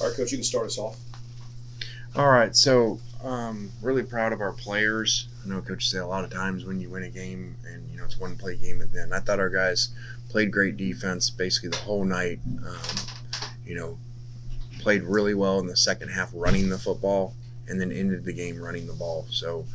All right, Coach, you can start us off. All right, so really proud of our players. I know Coach say a lot of times when you win a game and it's one play game at the end. I thought our guys played great defense basically the whole night. Played really well in the second half running the football and then ended the game running the ball. So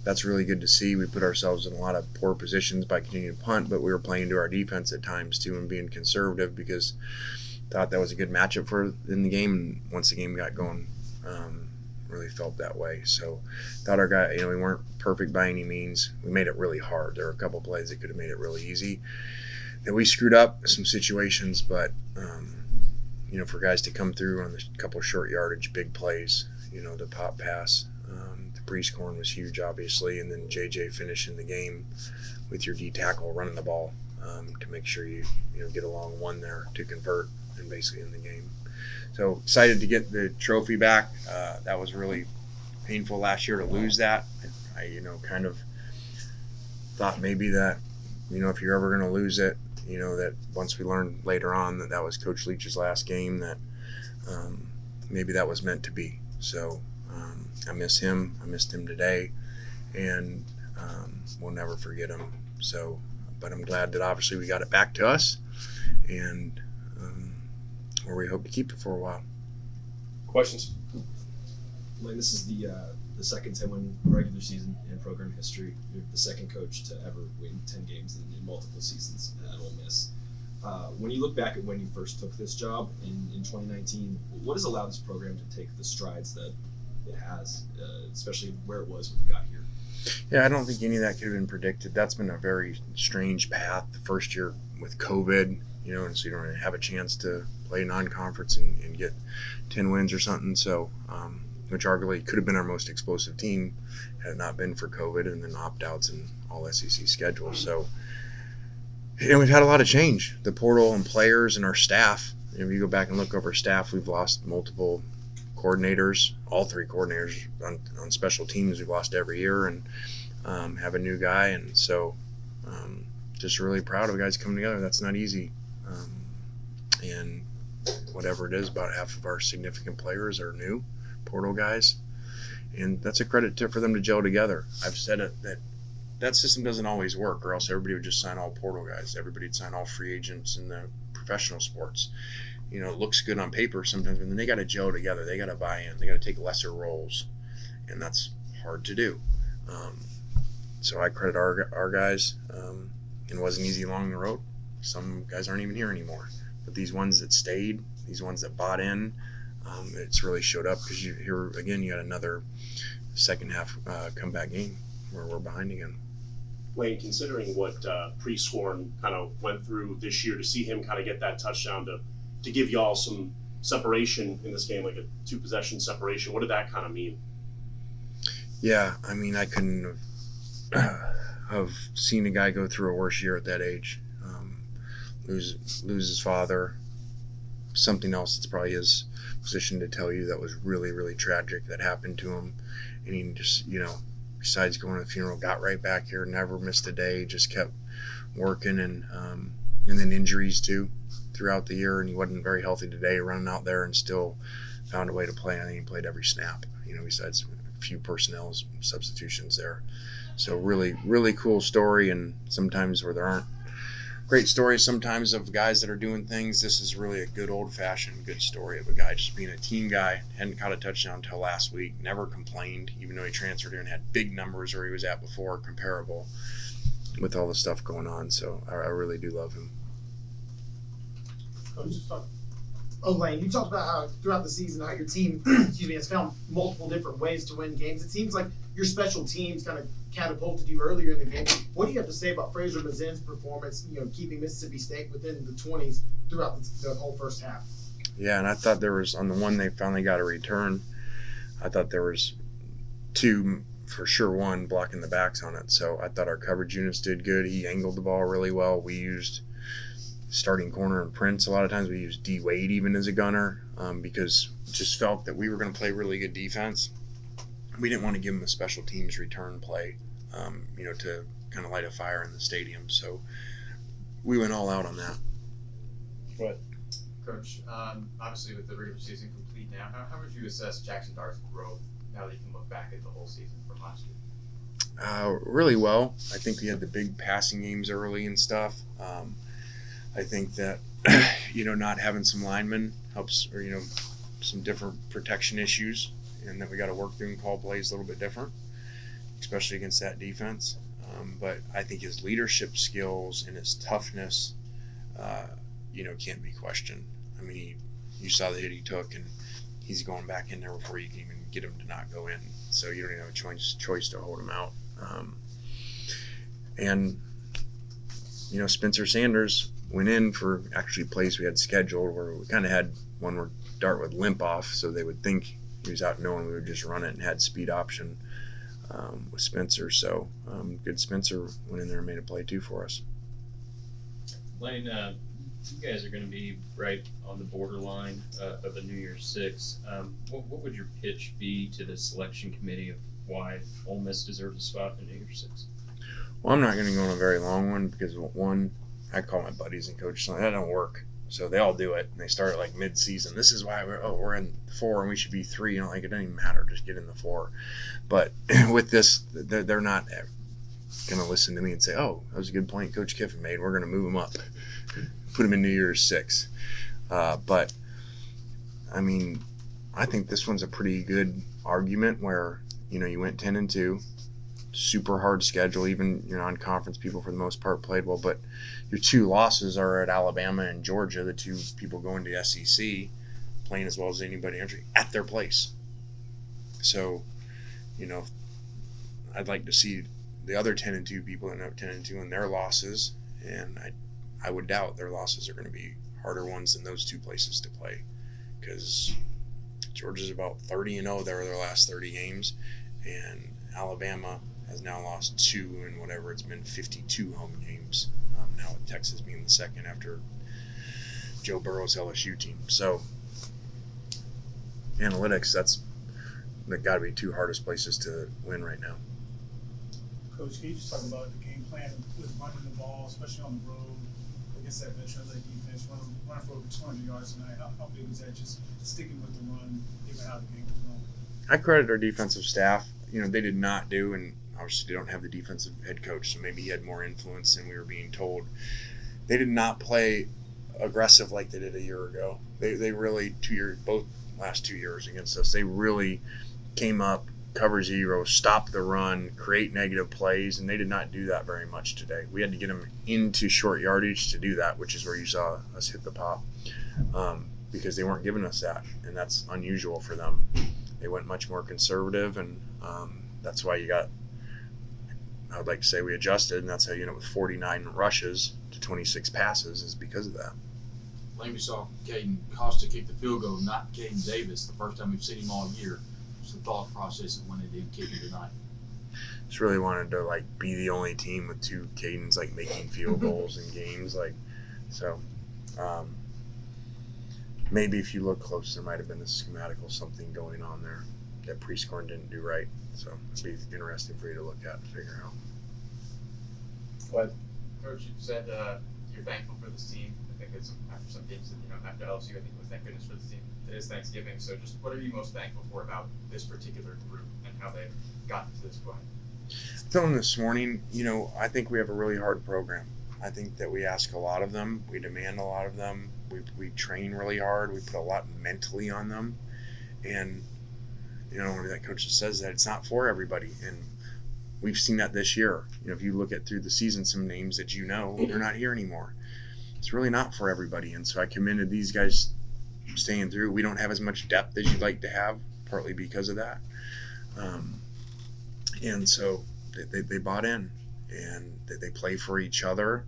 that's really good to see. We put ourselves in a lot of poor positions by continuing to punt, but we were playing to our defense at times too and being conservative because thought that was a good matchup for in the game. And once the game got going, really felt that way. So thought our guy, we weren't perfect by any means. We made it really hard. There were a couple plays that could have made it really easy that we screwed up some situations, but for guys to come through on a couple short yardage, big plays, the pop pass, the pre-scoring was huge, obviously, and then JJ finishing the game with your D tackle running the ball to make sure you get along one there to convert and basically in the game. So excited to get the trophy back. That was really painful last year to lose that. I kind of thought maybe that, if you're ever going to lose it, that once we learned later on that was Coach Leach's last game, that maybe that was meant to be. So I miss him. I missed him today, and we'll never forget him. So, but I'm glad that obviously we got it back to us, and where we hope to keep it for a while. Questions? Lane, this is the second 10-win regular season in program history. You're the second coach to ever win 10 games in multiple seasons at Ole Miss. When you look back at when you first took this job in 2019, what has allowed this program to take the strides that it has, especially where it was when you got here? Yeah, I don't think any of that could have been predicted. That's been a very strange path. The first year with COVID, and so you don't really have a chance to play non-conference and get 10 wins or something. So, which arguably could have been our most explosive team had it not been for COVID and then opt-outs and all SEC schedules. So, we've had a lot of change. The portal and players and our staff. If you go back and look over staff, we've lost multiple coordinators, all three coordinators on special teams. We've lost every year and have a new guy. And so just really proud of the guys coming together. That's not easy. And whatever it is, about half of our significant players are new portal guys. And that's a credit for them to gel together. I've said it that system doesn't always work, or else everybody would just sign all portal guys. Everybody would sign all free agents in the professional sports. It looks good on paper sometimes, but then they got to gel together. They got to buy in. They got to take lesser roles, and that's hard to do. So I credit our guys. It wasn't easy along the road. Some guys aren't even here anymore. But these ones that stayed, these ones that bought in, it's really showed up because you got another second half comeback game where we're behind again. Lane, considering what Pre-Scorn kind of went through this year, to see him kind of get that touchdown to give y'all some separation in this game, like a 2-possession separation, what did that kind of mean? Yeah, I mean, I couldn't have seen a guy go through a worse year at that age. Lose his father, something else that's probably his position to tell you that was really, really tragic that happened to him. And he just, besides going to the funeral, got right back here, never missed a day, just kept working, and then injuries too throughout the year, and he wasn't very healthy today, running out there and still found a way to play. I think he played every snap, besides a few personnel substitutions there. So really, really cool story, and sometimes where there aren't great stories sometimes of guys that are doing things, this is really a good old-fashioned good story of a guy just being a team guy. Hadn't caught a touchdown until last week, never complained, even though he transferred here and had big numbers where he was at before, comparable with all the stuff going on. So I really do love him. Lane, you talked about how throughout the season how your team has found multiple different ways to win games. It seems like your special teams kind of catapulted you earlier in the game. What do you have to say about Fraser Mazin's performance, keeping Mississippi State within the 20s throughout the whole first half? Yeah, and I thought there was, on the one they finally got a return, I thought there was two, for sure one, blocking the backs on it. So I thought our coverage units did good. He angled the ball really well. We used starting corner and Prince a lot of times. We used D. Wade even as a gunner because just felt that we were going to play really good defense. We didn't want to give him a special teams return play, to kind of light a fire in the stadium. So we went all out on that. Right. Coach, obviously with the regular season complete now, how would you assess Jackson Dart's growth now that you can look back at the whole season from last year? Really well. I think we had the big passing games early and stuff. I think that not having some linemen helps, or some different protection issues, and that we got to work through and call plays a little bit different, especially against that defense. But I think his leadership skills and his toughness, can't be questioned. I mean, you saw the hit he took, and he's going back in there before you can even get him to not go in. So you don't even have a choice to hold him out. And Spencer Sanders went in for actually plays we had scheduled where we kind of had one where Dart would limp off, so they would think he was out knowing we would just run it and had speed option with Spencer. So good Spencer went in there and made a play too for us. Lane, you guys are going to be right on the borderline of a New Year's Six. What would your pitch be to the selection committee of why Ole Miss deserves a spot in New Year's Six? Well, I'm not going to go on a very long one because, one, I call my buddies and coaches, that don't work. So they all do it, and they start at like mid-season. This is why we're in 4 and we should be 3. It doesn't even matter. Just get in the 4. But with this, they're not going to listen to me and say, "Oh, that was a good point Coach Kiffin made. We're going to move him up, put him in New Year's 6." But I mean, I think this one's a pretty good argument where you went 10-2. Super hard schedule, even your non-conference people for the most part played well, but your 2 losses are at Alabama and Georgia, the 2 people going to SEC, playing as well as anybody entry at their place. So, I'd like to see the other 10-2 people end up 10-2 in their losses, and I would doubt their losses are going to be harder ones than those 2 places to play, because Georgia's about 30-0 their last 30 games, and Alabama has now lost 2 in whatever it's been 52 home games. Now with Texas being the second after Joe Burrow's LSU team. So analytics, that's got to be 2 hardest places to win right now. Coach, can you just talk about the game plan with running the ball, especially on the road against that veteran league defense, running for over 200 yards tonight? How big was that, just sticking with the run, given how the game was going? I credit our defensive staff. They did not do, and obviously they don't have the defensive head coach, so maybe he had more influence than we were being told. They did not play aggressive like they did a year ago. They really, both last 2 years against us, they really came up, cover 0, stop the run, create negative plays, and they did not do that very much today. We had to get them into short yardage to do that, which is where you saw us hit the pop, because they weren't giving us that, and that's unusual for them. They went much more conservative, and that's why I would like to say we adjusted, and that's how you end up with 49 rushes to 26 passes, is because of that. Lane, we saw Caden Costa kick the field goal, not Caden Davis, the first time we've seen him all year. What's the thought process of when they did kick him tonight? Just really wanted to be the only team with 2 Cadens making field goals in games, so. Maybe if you look close, there might have been a schematical something going on there that pre-scoring didn't do right. So it'd be interesting for you to look at and figure out. Go ahead. Coach, you said you're thankful for this team. I think it's after some games that after LSU, I think it was thank goodness for this team. It is Thanksgiving, so just what are you most thankful for about this particular group and how they've gotten to this point? Telling this morning, I think we have a really hard program. I think that we ask a lot of them. We demand a lot of them. We train really hard. We put a lot mentally on them. And, when that coach says that, it's not for everybody. And we've seen that this year. If you look at through the season, some names that they're not here anymore. It's really not for everybody. And so I commended these guys staying through. We don't have as much depth as you'd like to have, partly because of that. And so they bought in, and they play for each other.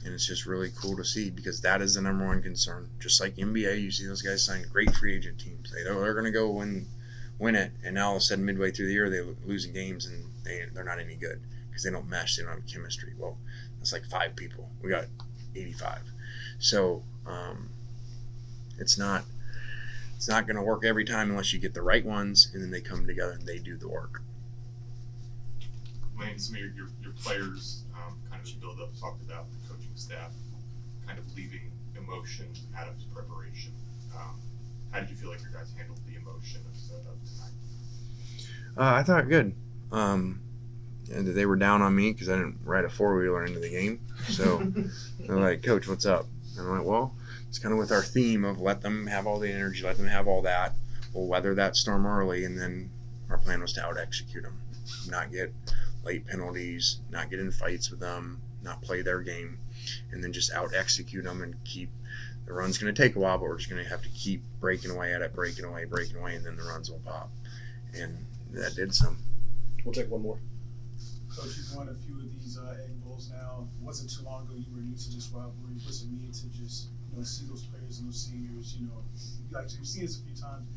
And it's just really cool to see, because that is the number one concern. Just like NBA, you see those guys sign great free agent teams. They're going to go win it, and now all of a sudden midway through the year they're losing games and they're not any good because they don't mesh, they don't have chemistry. Well, that's like 5 people. We got 85. So it's not going to work every time unless you get the right ones, and then they come together and they do the work. Lane, some of your players kind of build up talked about the coaching staff kind of leaving emotion out of preparation. How did you feel like your guys handled the emotion of tonight? I thought good. And they were down on me because I didn't ride a 4-wheeler into the game. So they're like, "Coach, what's up?" And I'm like, "Well, it's kind of with our theme of let them have all the energy, let them have all that. We'll weather that storm early, and then our plan was to out-execute them, not get late penalties, not get in fights with them, not play their game, and then just out-execute them and keep the run's going to take a while, but we're just going to have to keep breaking away at it, breaking away, and then the runs will pop." And that did some. We'll take one more. Coach, you've won a few of these Egg Bowls now. It wasn't too long ago you were new to this rivalry. What's it mean to just see those players and those seniors? Like you've seen this a few times.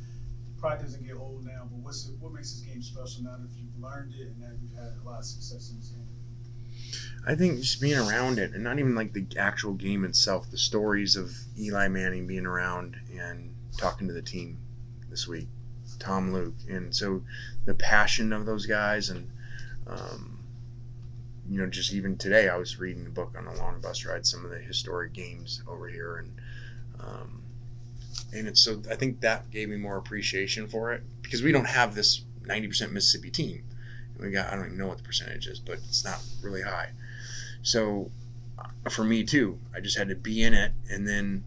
Pride doesn't get old now, but what makes this game special now that you've learned it and that you've had a lot of success in this game? I think just being around it, and not even like the actual game itself, the stories of Eli Manning being around and talking to the team this week, Tom Luke, and so the passion of those guys, and just even today I was reading a book on a long bus ride, some of the historic games over here, and it's so I think that gave me more appreciation for it because we don't have this 90% Mississippi team. We got, I don't even know what the percentage is, but it's not really high. So for me too, I just had to be in it, and then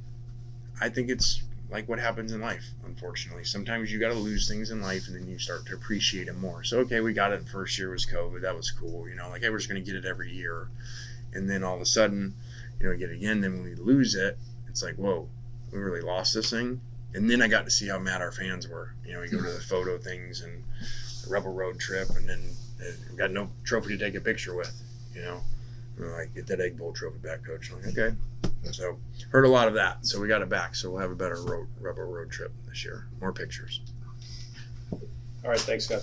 I think it's like what happens in life, unfortunately. Sometimes you got to lose things in life, and then you start to appreciate it more. So, okay, we got it the first year was COVID. That was cool. Like, hey, we're just going to get it every year. And then all of a sudden, we get it again. Then when we lose it, it's like, whoa, we really lost this thing. And then I got to see how mad our fans were. We go to the photo things and the Rebel Road trip, and then we got no trophy to take a picture with, We're like, "Get that Egg Bowl trophy back, Coach." I'm like, okay. So heard a lot of that. So we got it back. So we'll have a better Rebel Road trip this year. More pictures. All right, thanks, guys.